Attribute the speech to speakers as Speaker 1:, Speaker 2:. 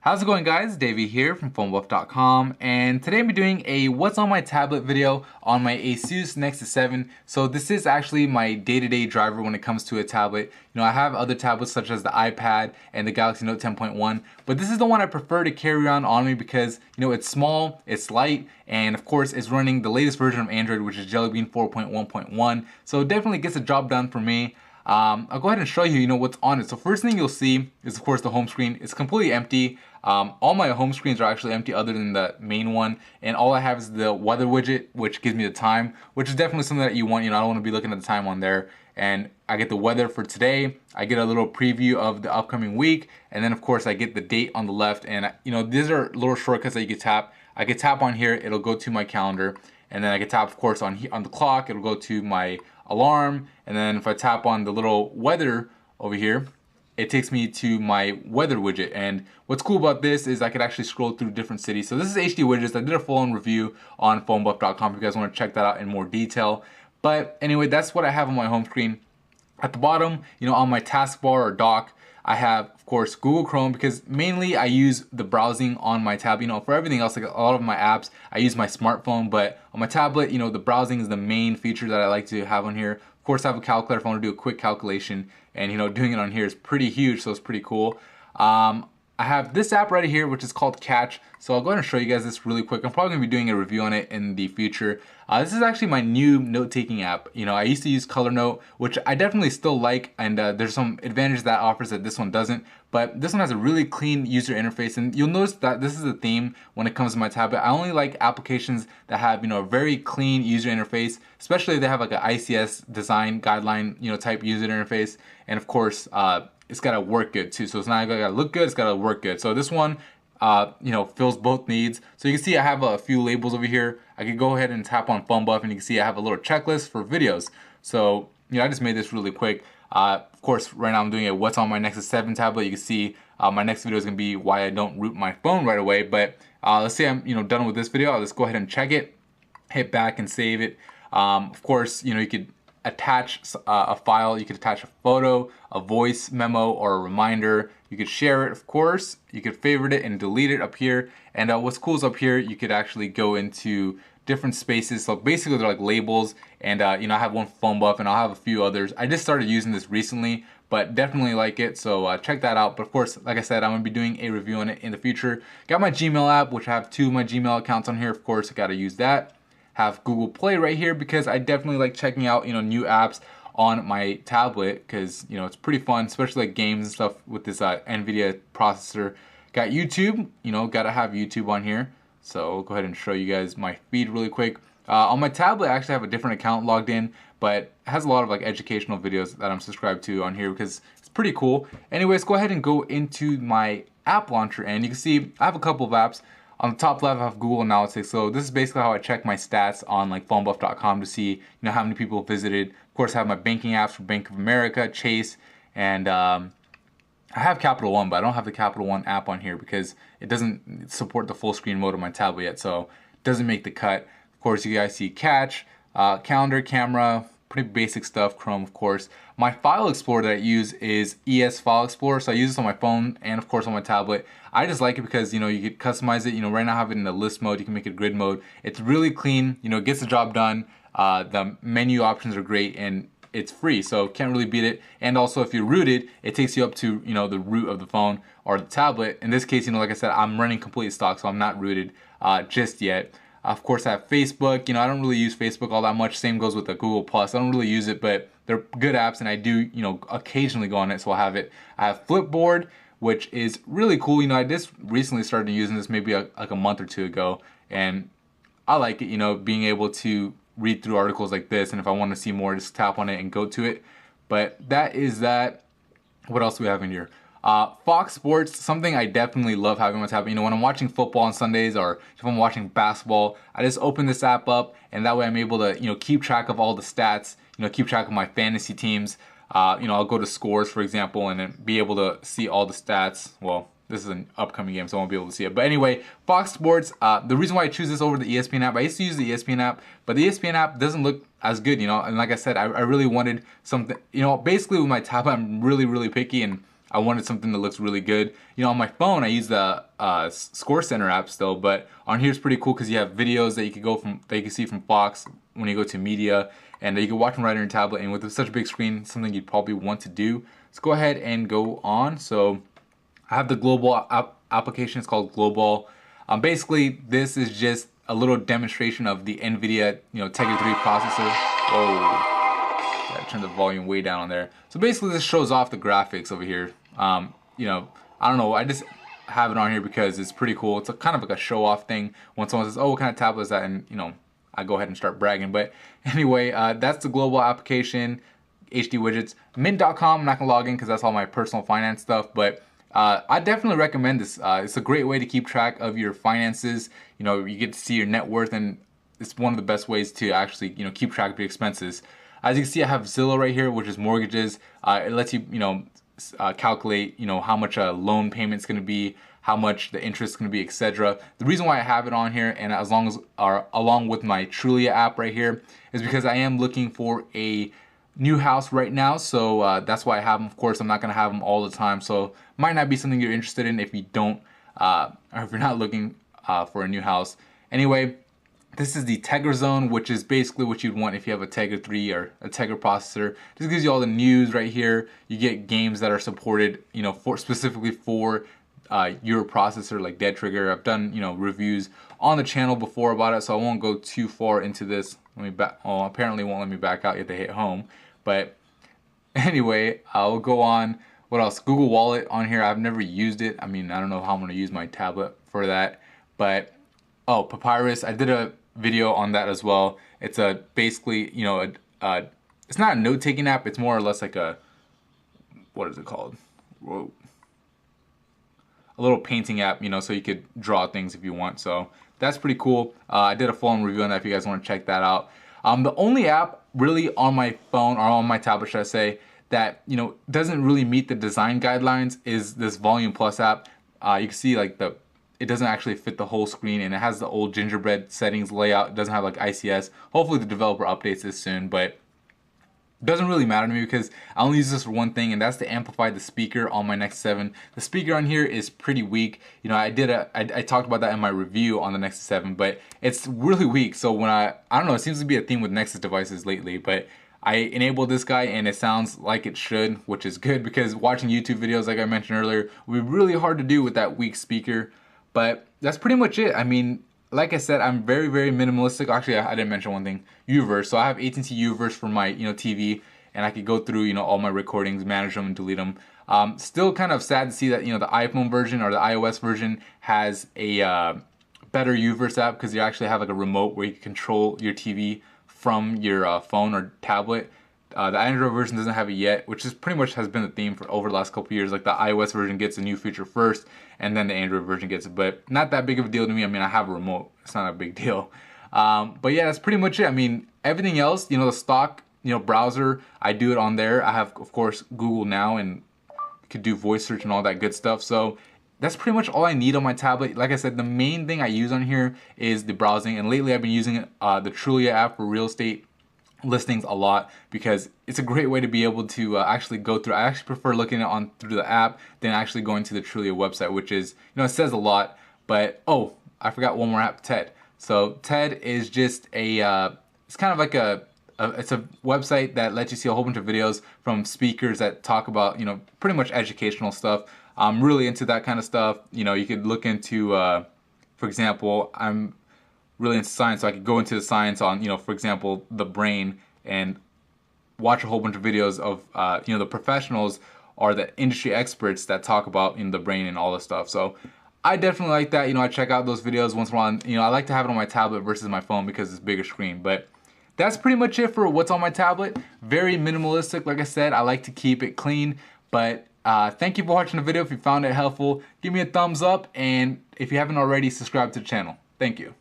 Speaker 1: How's it going, guys? Davey here from PhoneBuff.com, and today I'm doing a what's on my tablet video on my Asus Nexus 7. So this is actually my day-to-day driver when it comes to a tablet. I have other tablets such as the iPad and the Galaxy Note 10.1, but this is the one I prefer to carry around on me because it's small, it's light, and of course it's running the latest version of Android, which is Jelly Bean 4.1.1. So it definitely gets the job done for me. I'll go ahead and show you, what's on it. So first thing you'll see is, of course, the home screen. It's completely empty. All my home screens are actually empty other than the main one. And all I have is the weather widget, which gives me the time, which is definitely something that you want. I don't want to be looking at the time on there. And I get the weather for today. I get a little preview of the upcoming week. And then, of course, I get the date on the left. And, these are little shortcuts that you can tap. I can tap on here. It'll go to my calendar. And then I can tap, of course, on the clock. It'll go to my alarm. And then if I tap on the little weather over here, it takes me to my weather widget. And what's cool about this is I could actually scroll through different cities. So this is HD Widgets. I did a full-on review on PhoneBuff.com if you guys want to check that out in more detail. But anyway, that's what I have on my home screen. At the bottom, on my taskbar or dock, I have, of course, Google Chrome, because mainly I use the browsing on my tab. For everything else, like a lot of my apps, I use my smartphone, but on my tablet, the browsing is the main feature that I like to have on here. Of course, I have a calculator if I want to do a quick calculation, and doing it on here is pretty huge, so it's pretty cool. I have this app right here, which is called Catch. So I'll go ahead and show you guys this really quick. I'm probably gonna be doing a review on it in the future. This is actually my new note-taking app. I used to use ColorNote, which I definitely still like, and there's some advantages that offers that this one doesn't. But this one has a really clean user interface, and you'll notice that this is a theme when it comes to my tablet. I only like applications that have a very clean user interface, especially if they have like an ICS design guideline type user interface, and of course it's gotta work good too. So it's not gotta look good, it's gotta work good. So this one fills both needs. So you can see I have a few labels over here. I can go ahead and tap on PhoneBuff, and you can see I have a little checklist for videos. So I just made this really quick. Of course, right now I'm doing a what's on my Nexus 7 tablet. You can see my next video is gonna be why I don't root my phone right away. But let's say I'm done with this video. I'll just go ahead and check it, hit back and save it. Of course, you could attach a file. You could attach a photo, a voice memo, or a reminder. You could share it, of course. You could favorite it and delete it up here. And what's cool is up here, you could actually go into different spaces. So basically they're like labels, and I have one for PhoneBuff, and I'll have a few others. I just started using this recently, but definitely like it, so check that out. But of course, like I said, I'm gonna be doing a review on it in the future. Got my Gmail app, which I have 2 of my Gmail accounts on here. Of course, I gotta use that. Have Google Play right here because I definitely like checking out new apps on my tablet, because it's pretty fun, especially like games and stuff with this NVIDIA processor. Got YouTube, gotta have YouTube on here. So I'll go ahead and show you guys my feed really quick. On my tablet, I actually have a different account logged in, but it has a lot of like educational videos that I'm subscribed to on here because it's pretty cool. Anyways, go ahead and go into my app launcher, and you can see I have a couple of apps. On the top left, I have Google Analytics. So this is basically how I check my stats on like PhoneBuff.com to see how many people visited. Of course, I have my banking apps for Bank of America, Chase, and I have Capital One, but I don't have the Capital One app on here because it doesn't support the full screen mode on my tablet yet, so it doesn't make the cut. Of course, you guys see Catch, calendar, camera, pretty basic stuff, Chrome, of course. My file explorer that I use is ES File Explorer, so I use this on my phone and of course on my tablet. I just like it because you could customize it. Right now I have it in the list mode. You can make it grid mode. It's really clean. It gets the job done. The menu options are great, and it's free, so can't really beat it. And also, if you're rooted, it takes you up to the root of the phone or the tablet. In this case, like I said, I'm running complete stock, so I'm not rooted just yet. Of course, I have Facebook. I don't really use Facebook all that much. Same goes with the Google Plus. I don't really use it, but they're good apps, and I do, occasionally go on it, so I'll have it. I have Flipboard, which is really cool. I just recently started using this maybe like a month or two ago, and I like it, being able to read through articles like this, and if I want to see more, just tap on it and go to it. But that is that. What else do we have in here? Fox Sports, something I definitely love having on my tablet. When I'm watching football on Sundays, or if I'm watching basketball, I just open this app up, and that way I'm able to, keep track of all the stats, keep track of my fantasy teams. I'll go to scores, for example, and then be able to see all the stats. Well, this is an upcoming game, so I won't be able to see it. But anyway, Fox Sports, the reason why I choose this over the ESPN app, I used to use the ESPN app, but the ESPN app doesn't look as good, and like I said, I really wanted something, basically with my tablet, I'm really, really picky, and I wanted something that looks really good. You know, on my phone I use the Score Center app still, but on here it's pretty cool because you have videos that you can see from Fox when you go to media, and you can watch them right on your tablet. And with such a big screen, something you'd probably want to do. Let's go ahead and go on. So I have the Global application. It's called Global. Basically, this is just a little demonstration of the NVIDIA, Tegra 3 processor. Whoa. Gotta turn the volume way down on there. So basically this shows off the graphics over here. I don't know, I just have it on here because it's pretty cool. It's kind of like a show off thing. When someone says, oh, what kind of tablet is that? And I go ahead and start bragging. But anyway, that's the Global application, HD widgets. Mint.com, I'm not gonna log in because that's all my personal finance stuff, but I definitely recommend this. It's a great way to keep track of your finances. You get to see your net worth, and it's one of the best ways to actually keep track of your expenses. As you can see, I have Zillow right here, which is mortgages. It lets you calculate how much a loan payment's going to be, how much the interest is going to be, etc. The reason why I have it on here, and along with my Trulia app right here, is because I am looking for a new house right now. So that's why I have them. Of course, I'm not going to have them all the time, so might not be something you're interested in if you don't, or if you're not looking for a new house. Anyway, this is the Tegra Zone, which is basically what you'd want if you have a Tegra 3 or a Tegra processor. This gives you all the news right here. You get games that are supported, specifically for your processor, like Dead Trigger. I've done, reviews on the channel before about it, so I won't go too far into this. Apparently won't let me back out. You have to hit home. But anyway, I'll go on. What else? Google Wallet on here. I've never used it. I mean, I don't know how I'm going to use my tablet for that. But, oh, Papyrus. I did a video on that as well. It's basically, it's not a note-taking app. It's more or less like what is it called? Whoa. A little painting app, so you could draw things if you want. So that's pretty cool. I did a full-on review on that if you guys want to check that out. The only app really on my phone, or on my tablet, should I say, that doesn't really meet the design guidelines is this Volume Plus app. You can see it doesn't actually fit the whole screen, and it has the old gingerbread settings layout. It doesn't have like ICS. Hopefully the developer updates this soon, but it doesn't really matter to me because I only use this for one thing, and that's to amplify the speaker on my Nexus 7. The speaker on here is pretty weak. I talked about that in my review on the Nexus 7, but it's really weak. So when I don't know, it seems to be a theme with Nexus devices lately, but I enabled this guy and it sounds like it should, which is good because watching YouTube videos, like I mentioned earlier, would be really hard to do with that weak speaker. But that's pretty much it. I mean, like I said, I'm very, very minimalistic. Actually, I didn't mention one thing, Uverse. So I have AT&T Uverse for my TV, and I could go through all my recordings, manage them, and delete them. Still kind of sad to see that the iPhone version or the iOS version has a better Uverse app because you actually have like a remote where you can control your TV from your phone or tablet. The Android version doesn't have it yet, which is pretty much has been the theme for over the last couple years. Like the iOS version gets a new feature first, and then the Android version gets it. But not that big of a deal to me. I mean, I have a remote. It's not a big deal. But yeah, that's pretty much it. I mean, everything else, the stock, browser, I do it on there. I have, of course, Google Now and could do voice search and all that good stuff. So that's pretty much all I need on my tablet. Like I said, the main thing I use on here is the browsing. And lately I've been using the Trulia app for real estate listings a lot because it's a great way to be able to actually go through. I actually prefer looking at it through the app than actually going to the Trulia website, which is, it says a lot. But oh, I forgot one more app, TED. So TED is just it's kind of like it's a website that lets you see a whole bunch of videos from speakers that talk about, pretty much educational stuff. I'm really into that kind of stuff. You could look into, for example, I'm really into science, so I could go into the science on, for example, the brain and watch a whole bunch of videos of, the professionals or the industry experts that talk about the brain and all this stuff. So I definitely like that. I check out those videos once in a while. I like to have it on my tablet versus my phone because it's bigger screen. But that's pretty much it for what's on my tablet. Very minimalistic. Like I said, I like to keep it clean. But thank you for watching the video. If you found it helpful, give me a thumbs up. And if you haven't already, subscribe to the channel. Thank you.